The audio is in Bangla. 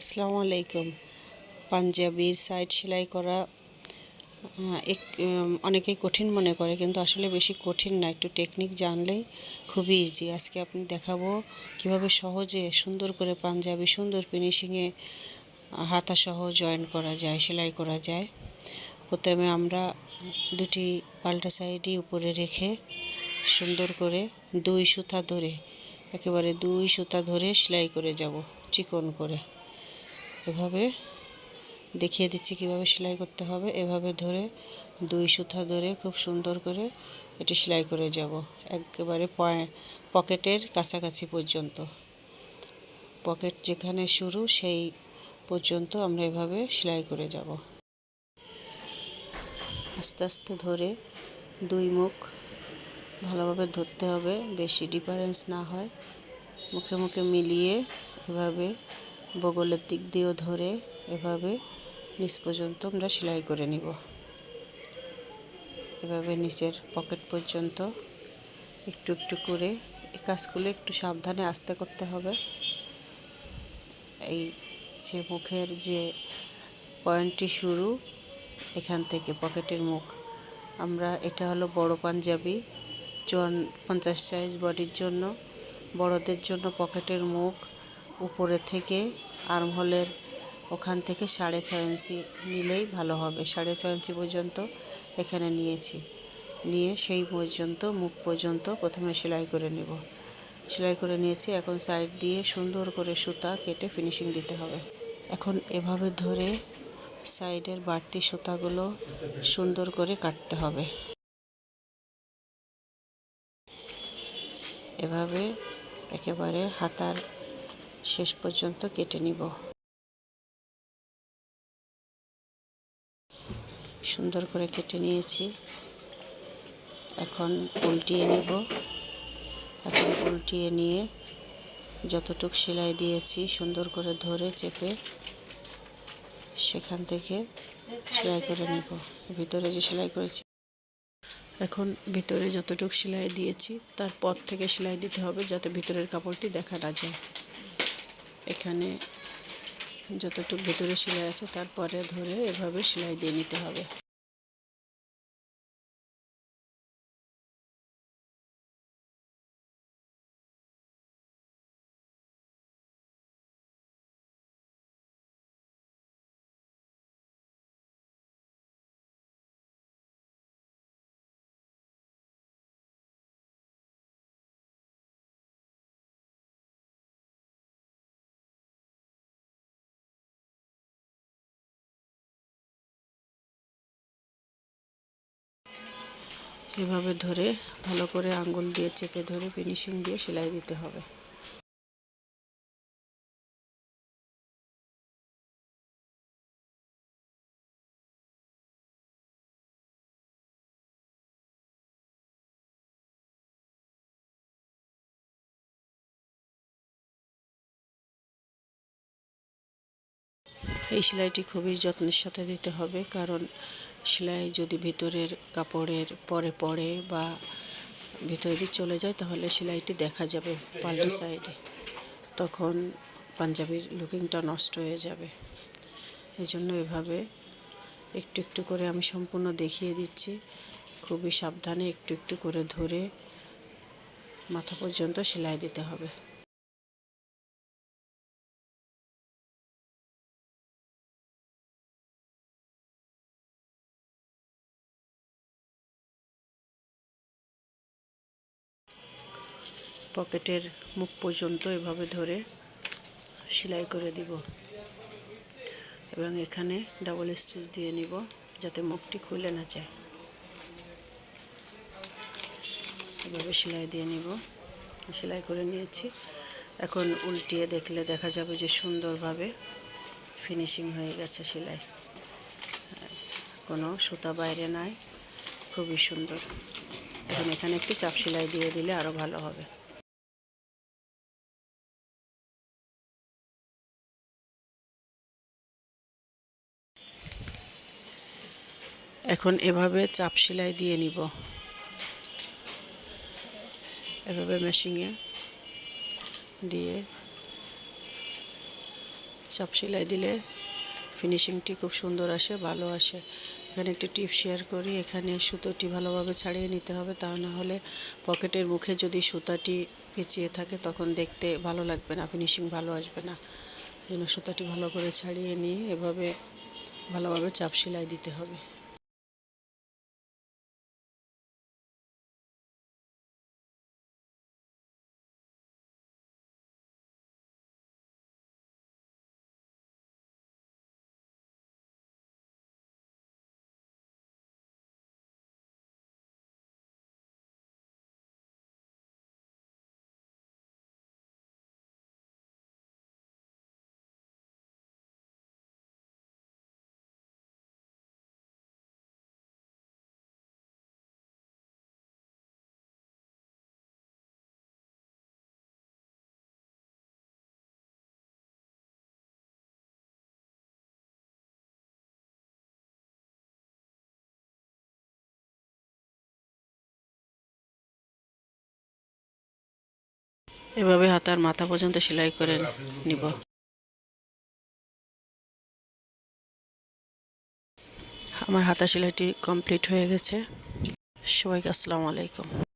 আসসালামু আলাইকুম। পাঞ্জাবির সাইড সেলাই করা অনেকেই কঠিন মনে করে, কিন্তু আসলে বেশি কঠিন না। একটু টেকনিক জানলেই খুবই ইজি। আজকে আপনি দেখাবো কিভাবে সহজে সুন্দর করে পাঞ্জাবি সুন্দর ফিনিশিংয়ে হাতাসহ জয়েন করা যায়, সেলাই করা যায়। প্রথমে আমরা দুটি পাল্টা সাইডই উপরে রেখে সুন্দর করে একেবারে দুই সুতা ধরে সেলাই করে যাব চিকন করে। এভাবে দেখিয়ে দিচ্ছি কিভাবে সেলাই করতে হবে। এভাবে ধরে দুই সুতা ধরে খুব সুন্দর করে এটি সেলাই করে যাব একেবারে পকেটের কাছাকাছি পর্যন্ত। পকেট যেখানে শুরু সেই পর্যন্ত আমরা এভাবে সেলাই করে যাব। আস্তে আস্তে ধরে দুই মুখ ভালোভাবে ধরতে হবে, বেশি ডিফারেন্স না হয়। মুখে মুখে মিলিয়ে এভাবে বগলের দিক দিয়েও ধরে এভাবে নিচ পর্যন্ত আমরা সেলাই করে নিব। এভাবে নিচের পকেট পর্যন্ত একটু একটু করে এই কাজগুলো একটু সাবধানে আস্তে করতে হবে। এই যে মুখের যে পয়েন্টটি শুরু, এখান থেকে পকেটের মুখ, এটা হলো বড় পাঞ্জাবি 50 সাইজ বডির জন্য। বড়দের জন্য পকেটের মুখ উপরে থেকে আর্মহোলের ওখান থেকে 6.5 ইঞ্চি নিলেই ভালো হবে। 6.5 ইঞ্চি পর্যন্ত এখানে নিয়ে সেই পর্যন্ত মুখ পর্যন্ত প্রথমে সেলাই করে নেব। সেলাই করে নিয়েছি। এখন সাইড দিয়ে সুন্দর করে সুতা কেটে ফিনিশিং দিতে হবে। এখন এভাবে ধরে সাইডের বাড়তি সুতাগুলো সুন্দর করে কাটতে হবে। এভাবে একেবারে হাতার শেষ পর্যন্ত কেটে নিব। সুন্দর করে কেটে নিয়েছি। এখন উল্টিয়ে নিব। এখন উল্টিয়ে নিয়ে যতটুক সেলাই দিয়েছি সুন্দর করে ধরে চেপে সেখান থেকে সেলাই করে নিব। ভিতরে যে সেলাই করেছি, এখন ভিতরে যতটুক সেলাই দিয়েছি তার পর থেকে সেলাই দিতে হবে, যাতে ভিতরের কাপড়টি দেখা না যায়। এখানে যতটুক ভিতরে সেলাই আছে তারপরে ধরে এভাবে সেলাই দিয়ে নিতে হবে। এভাবে ধরে ভালো করে আঙ্গুল দিয়ে চেপে ধরে ফিনিশিং দিয়ে সেলাই দিতে হবে। এই সেলাইটি খুবই যত্নের সাথে দিতে হবে, কারণ সেলাই যদি ভিতরের কাপড়ের পরে বা ভিতরে চলে যায় তাহলে সেলাইটি দেখা যাবে পাল্টা সাইডে, তখন পাঞ্জাবির লুকিংটা নষ্ট হয়ে যাবে। এই জন্য এভাবে একটু একটু করে আমি সম্পূর্ণ দেখিয়ে দিচ্ছি। খুবই সাবধানে একটু একটু করে ধরে মাথা পর্যন্ত সেলাই দিতে হবে। পকেটের মুখ পর্যন্ত এভাবে ধরে সেলাই করে দিব এবং এখানে ডাবল স্টিচ দিয়ে নিব যাতে মুখটি খুলে না যায়। এভাবে সেলাই দিয়ে নিব। সেলাই করে নিয়েছি। এখন উল্টিয়ে দেখলে দেখা যাবে যে সুন্দরভাবে ফিনিশিং হয়ে গেছে সেলাই, কোনো সুতা বাইরে নাই, খুবই সুন্দর। এখন এখানে একটি চাপ সেলাই দিয়ে দিলে আরও ভালো হবে। এখন এভাবে চাপ সেলাই দিয়ে নিব। এভাবে মেশিনে দিয়ে চাপ সেলাই দিলে ফিনিশিংটি খুব সুন্দর আসে, ভালো আসে। এখানে একটি টিপ শেয়ার করি, এখানে সুতোটি ভালোভাবে ছাড়িয়ে নিতে হবে, তা না হলে পকেটের মুখে যদি সুতাটি পেঁচিয়ে থাকে তখন দেখতে ভালো লাগবে না, ফিনিশিং ভালো আসবে না। এই জন্য সুতাটি ভালো করে ছাড়িয়ে নিয়ে এভাবে ভালোভাবে চাপ সেলাই দিতে হবে। এভাবে হাতার মাথা পর্যন্ত সেলাই করে নিব। আমার হাতা সেলাইটি কমপ্লিট হয়ে গেছে। সবাইকে আসসালামু আলাইকুম।